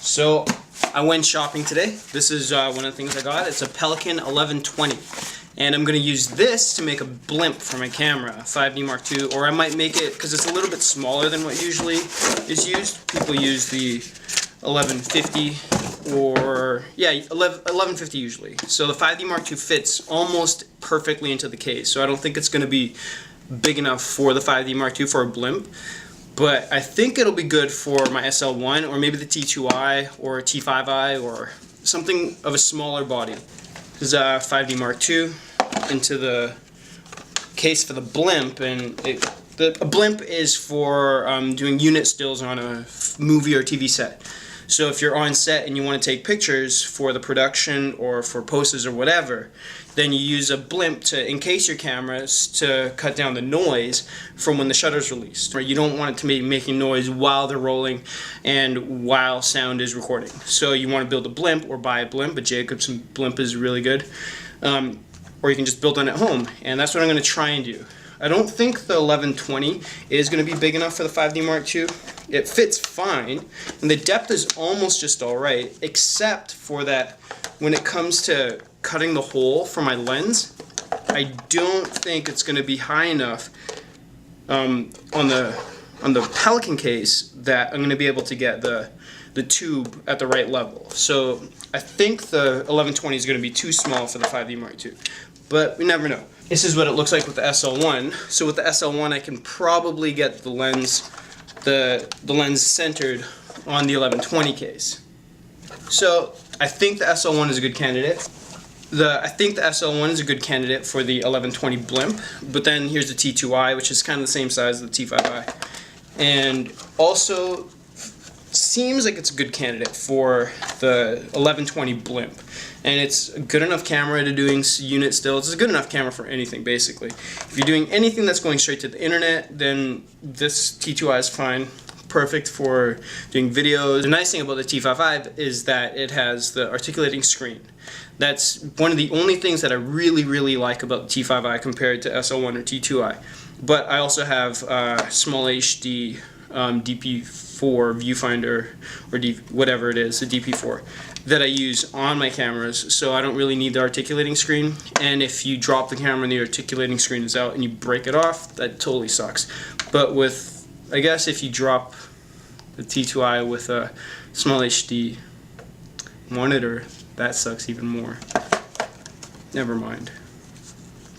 So I went shopping today. This is one of the things I got. It's a Pelican 1120. And I'm going to use this to make a blimp for my camera, 5D Mark II, or I might make it, because it's a little bit smaller than what usually is used. People use the 1150 or, yeah, 1150 usually. So the 5D Mark II fits almost perfectly into the case, so I don't think it's going to be big enough for the 5D Mark II for a blimp. But I think it'll be good for my SL1 or maybe the T2i or T5i or something of a smaller body. This is a 5D Mark II into the case for the blimp, and a blimp is for doing unit stills on a movie or TV set. So if you're on set and you want to take pictures for the production or for posters or whatever, then you use a blimp to encase your cameras to cut down the noise from when the shutter's released. Or you don't want it to be making noise while they're rolling and while sound is recording. So you want to build a blimp or buy a blimp. A Jacobson blimp is really good. Or you can just build one at home, and that's what I'm going to try and do. I don't think the 1120 is going to be big enough for the 5D Mark II. It fits fine, and the depth is almost just alright, except for that when it comes to cutting the hole for my lens, I don't think it's going to be high enough on the Pelican case that I'm going to be able to get the tube at the right level. So I think the 1120 is going to be too small for the 5D Mark II, but we never know. This is what it looks like with the SL1. So with the SL1 I can probably get the lens centered on the 1120 case. So I think the SL1 is a good candidate. I think the SL1 is a good candidate for the 1120 blimp, but then here's the T2i, which is kind of the same size as the T5i. And also seems like it's a good candidate for the 1120 blimp. And it's a good enough camera to doing unit stills. It's a good enough camera for anything, basically. If you're doing anything that's going straight to the internet, then this T2i is fine. Perfect for doing videos. The nice thing about the T5i is that it has the articulating screen. That's one of the only things that I really like about the T5i compared to SL1 or T2i. But I also have small HD DP4 viewfinder, or whatever it is, a DP4, that I use on my cameras, so I don't really need the articulating screen. And if you drop the camera and the articulating screen is out and you break it off, that totally sucks. But with, I guess if you drop the T2i with a small HD monitor, that sucks even more. Never mind.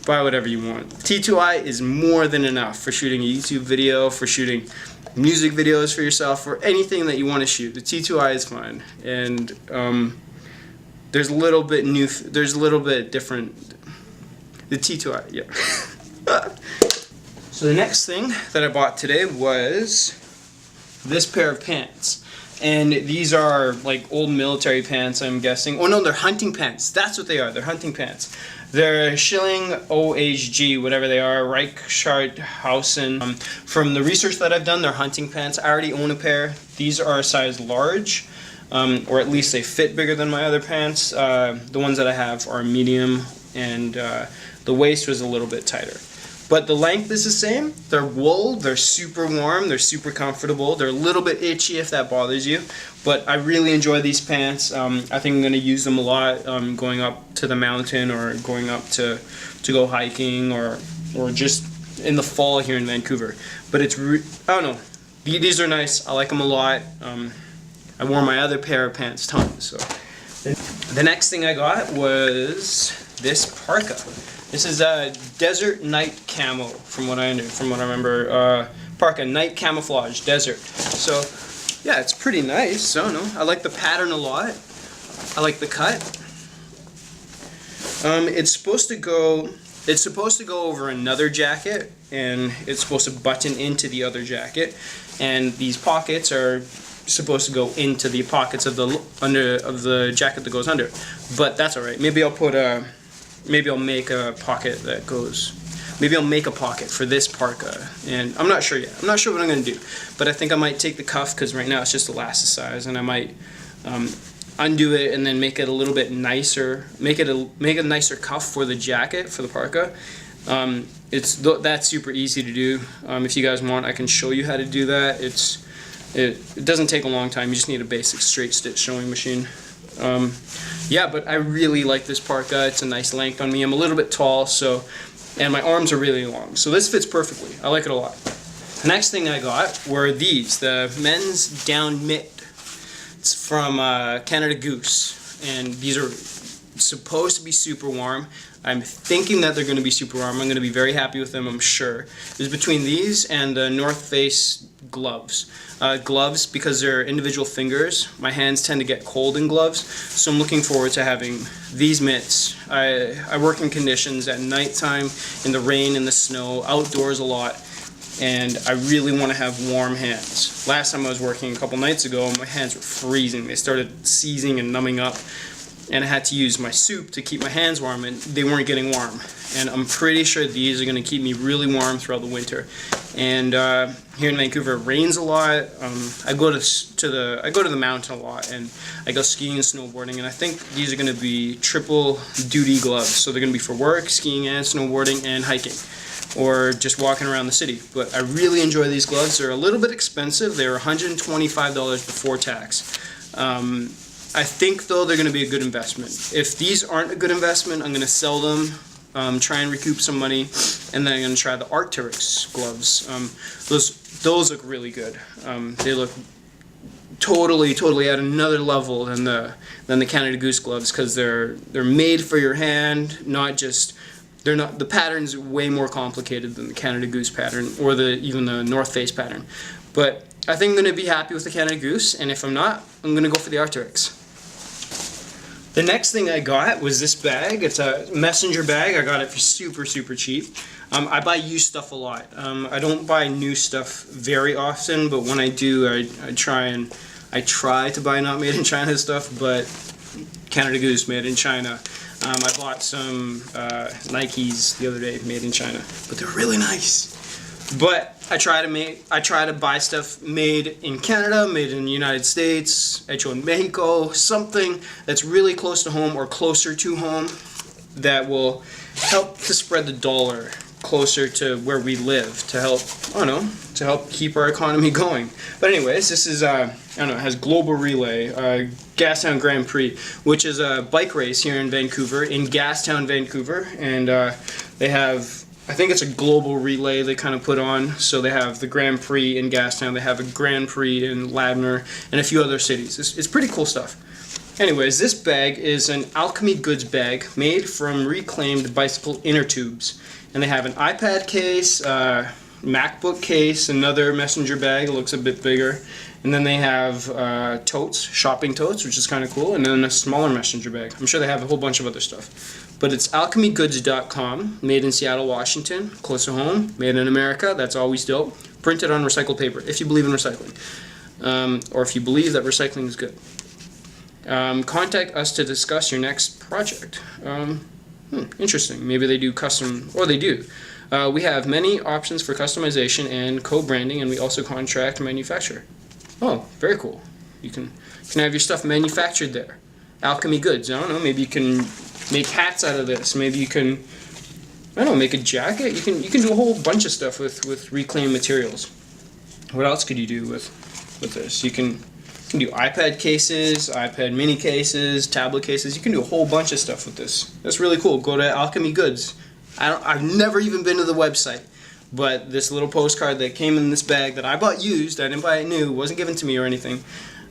Buy whatever you want. T2i is more than enough for shooting a YouTube video, for shooting music videos for yourself, or anything that you want to shoot. The T2i is fine, and there's a little bit different. The T2i, yeah. So the next thing that I bought today was this pair of pants. And these are like old military pants, I'm guessing. Oh no, they're hunting pants. That's what they are. They're hunting pants. They're SCHILLING OHG, whatever they are, REICHARTSHAOSEN. From the research that I've done, they're hunting pants. I already own a pair. These are a size large, or at least they fit bigger than my other pants. The ones that I have are medium, and the waist was a little bit tighter. But the length is the same. They're wool, they're super warm, they're super comfortable. They're a little bit itchy if that bothers you. But I really enjoy these pants. I think I'm going to use them a lot going up to the mountain, or going up to go hiking, or just in the fall here in Vancouver. But it's, I don't know, these are nice. I like them a lot. I wore my other pair of pants tons. So the next thing I got was this parka. This is a desert night camo, from what I remember. Parka night camouflage desert. So yeah, it's pretty nice. I don't know. I like the pattern a lot. I like the cut. It's supposed to go over another jacket, and it's supposed to button into the other jacket. And these pockets are supposed to go into the pockets of the jacket that goes under. But that's all right. Maybe I'll make a pocket that goes. Maybe I'll make a pocket for this parka, and I'm not sure yet. I'm not sure what I'm going to do, but I think I might take the cuff, because right now it's just elasticized, and I might undo it and then make it a little bit nicer. Make a nicer cuff for the jacket, for the parka. That's super easy to do. If you guys want, I can show you how to do that. It doesn't take a long time. You just need a basic straight stitch sewing machine. Yeah, but I really like this Parka. It's a nice length on me. I'm a little bit tall, and my arms are really long, so this fits perfectly. I like it a lot. The next thing I got were these, the men's down mitt. It's from Canada Goose, and these are supposed to be super warm. I'm thinking that they're going to be super warm. I'm going to be very happy with them, I'm sure. It's between these and the North Face gloves. Gloves, because they're individual fingers, my hands tend to get cold in gloves, so I'm looking forward to having these mitts. I work in conditions at nighttime, in the rain, in the snow, outdoors a lot, and I really want to have warm hands. Last time I was working a couple nights ago, my hands were freezing. They started seizing and numbing up, and I had to use my soup to keep my hands warm, and they weren't getting warm. And I'm pretty sure these are going to keep me really warm throughout the winter. And here in Vancouver, it rains a lot. I go to the mountain a lot, and I go skiing and snowboarding. And I think these are going to be triple duty gloves. So they're going to be for work, skiing and snowboarding, and hiking, or just walking around the city. But I really enjoy these gloves. They're a little bit expensive. They're $125 before tax. I think, though, they're going to be a good investment. If these aren't a good investment, I'm going to sell them, try and recoup some money, and then I'm going to try the Arc'teryx gloves. Those look really good. They look totally at another level than the Canada Goose gloves, because they're made for your hand, not just... the pattern's way more complicated than the Canada Goose pattern, or even the North Face pattern. But I think I'm going to be happy with the Canada Goose, and if I'm not, I'm going to go for the Arc'teryx. The next thing I got was this bag. It's a messenger bag. I got it for super cheap. I buy used stuff a lot. I don't buy new stuff very often, but when I do, I try to buy not made in China stuff, but Canada Goose made in China. I bought some Nikes the other day made in China, but they're really nice. But I try to buy stuff made in Canada, made in the United States, hecho en Mexico, something that's really close to home or closer to home that will help to spread the dollar closer to where we live, to help, I don't know, to help keep our economy going. But anyways, this is, I don't know, it has Global Relay, Gastown Grand Prix, which is a bike race here in Vancouver, in Gastown, Vancouver, and they have, I think it's a global relay they kind of put on. So they have the Grand Prix in Gastown, they have a Grand Prix in Ladner, and a few other cities. It's pretty cool stuff. Anyways, this bag is an Alchemy Goods bag made from reclaimed bicycle inner tubes. And they have an iPad case, MacBook case, another messenger bag, it looks a bit bigger. And then they have totes, shopping totes, which is kind of cool, and then a smaller messenger bag. I'm sure they have a whole bunch of other stuff. But it's alchemygoods.com, made in Seattle, Washington, close to home, made in America, that's always dope. Printed on recycled paper, if you believe in recycling. Or if you believe that recycling is good. Contact us to discuss your next project. Interesting. Maybe they do custom, or they do. We have many options for customization and co-branding, and we also contract manufacture. Oh, very cool. You can have your stuff manufactured there. Alchemy Goods. I don't know. Maybe you can make hats out of this. Maybe you can, I don't know, make a jacket. You can do a whole bunch of stuff with reclaimed materials. What else could you do with this? You can do iPad cases, iPad mini cases, tablet cases. You can do a whole bunch of stuff with this. That's really cool. Go to Alchemy Goods. I've never even been to the website, but this little postcard that came in this bag that I bought used, I didn't buy it new, it wasn't given to me or anything.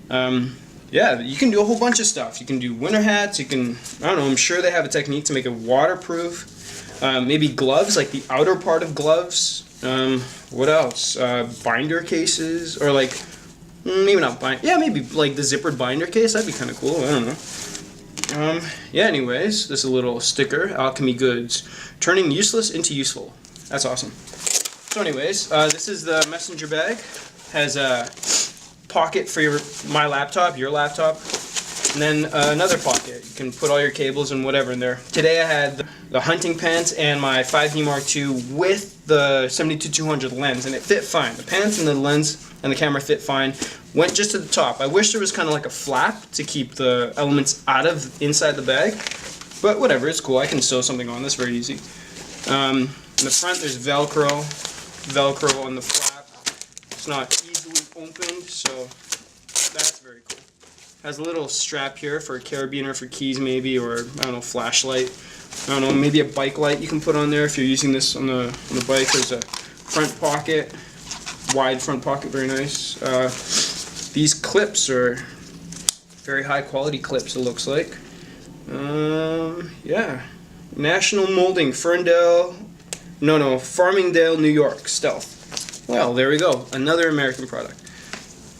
Yeah, you can do a whole bunch of stuff. You can do winter hats, you can, I don't know, I'm sure they have a technique to make it waterproof. Maybe gloves, like the outer part of gloves. What else? Binder cases, or like, maybe not binder, yeah, maybe like the zippered binder case, that'd be kind of cool, I don't know. Yeah, anyways, this is a little sticker, Alchemy Goods, turning useless into useful. That's awesome. So anyways, this is the messenger bag. Has a pocket for my laptop, your laptop, and then another pocket. You can put all your cables and whatever in there. Today I had the hunting pants and my 5D Mark II with the 70-200 lens, and it fit fine. The pants and the lens and the camera fit fine. Went just to the top. I wish there was kind of like a flap to keep the elements out of inside the bag, but whatever, it's cool. I can sew something on this very easy. In the front there's Velcro on the flap. It's not easily opened, so that's very cool. Has a little strap here for a carabiner for keys maybe, or I don't know, flashlight. I don't know, maybe a bike light you can put on there if you're using this on the bike. There's a front pocket, wide front pocket, very nice. These clips are very high quality clips, it looks like. Yeah, National Molding, Farmingdale, New York, Stealth. Well, there we go, another American product.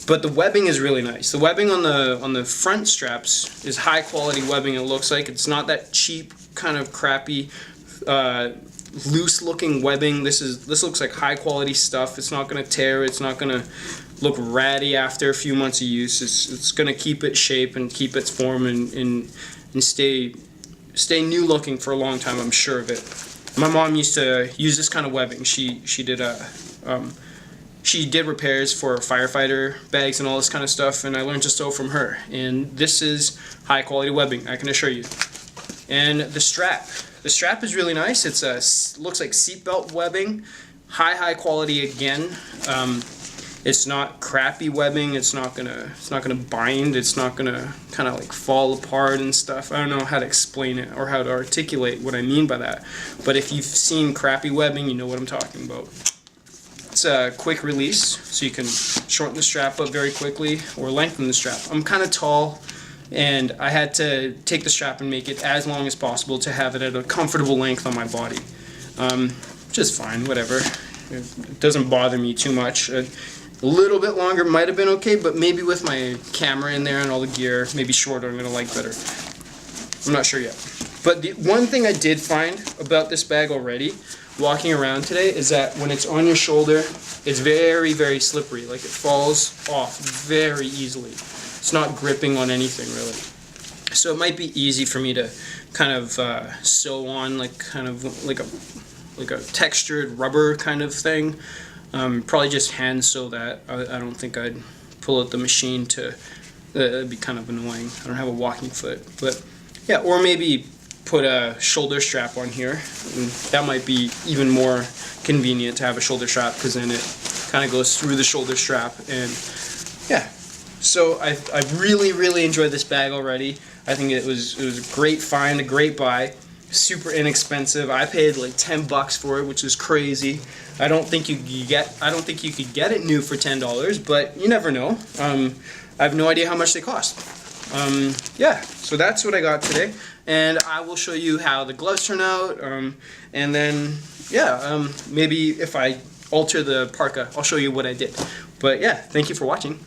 But the webbing is really nice. The webbing on the front straps is high quality webbing. It looks like it's not that cheap kind of crappy loose looking webbing. This looks like high quality stuff. It's not gonna tear. It's not gonna look ratty after a few months of use. It's gonna keep its shape and keep its form and stay new looking for a long time. I'm sure of it. My mom used to use this kind of webbing. She did repairs for firefighter bags and all this kind of stuff, and I learned to sew from her. And this is high quality webbing, I can assure you. And the strap is really nice. It's looks like seatbelt webbing, high quality again. It's not crappy webbing. It's not gonna bind. It's not gonna kind of like fall apart and stuff. I don't know how to explain it or how to articulate what I mean by that. But if you've seen crappy webbing, you know what I'm talking about. It's a quick release, so you can shorten the strap up very quickly or lengthen the strap. I'm kind of tall, and I had to take the strap and make it as long as possible to have it at a comfortable length on my body. Which is fine, whatever. It doesn't bother me too much. A little bit longer might have been okay, but maybe with my camera in there and all the gear, maybe shorter I'm going to like better. I'm not sure yet. But the one thing I did find about this bag already, walking around today, is that when it's on your shoulder, it's very, very slippery. Like, it falls off very easily. It's not gripping on anything really. So it might be easy for me to kind of sew on like a textured rubber kind of thing. Probably just hand sew that. I don't think I'd pull out the machine to. That'd be kind of annoying. I don't have a walking foot, but yeah, or maybe put a shoulder strap on here. And that might be even more convenient to have a shoulder strap, because then it kind of goes through the shoulder strap. And yeah, so I've really enjoyed this bag already. I think it was a great find, a great buy, super inexpensive. I paid like $10 for it, which is crazy. I don't think you could get it new for $10, but you never know. I have no idea how much they cost. Yeah, so that's what I got today, and I will show you how the gloves turn out, and then yeah, maybe if I alter the parka, I'll show you what I did. But yeah, thank you for watching.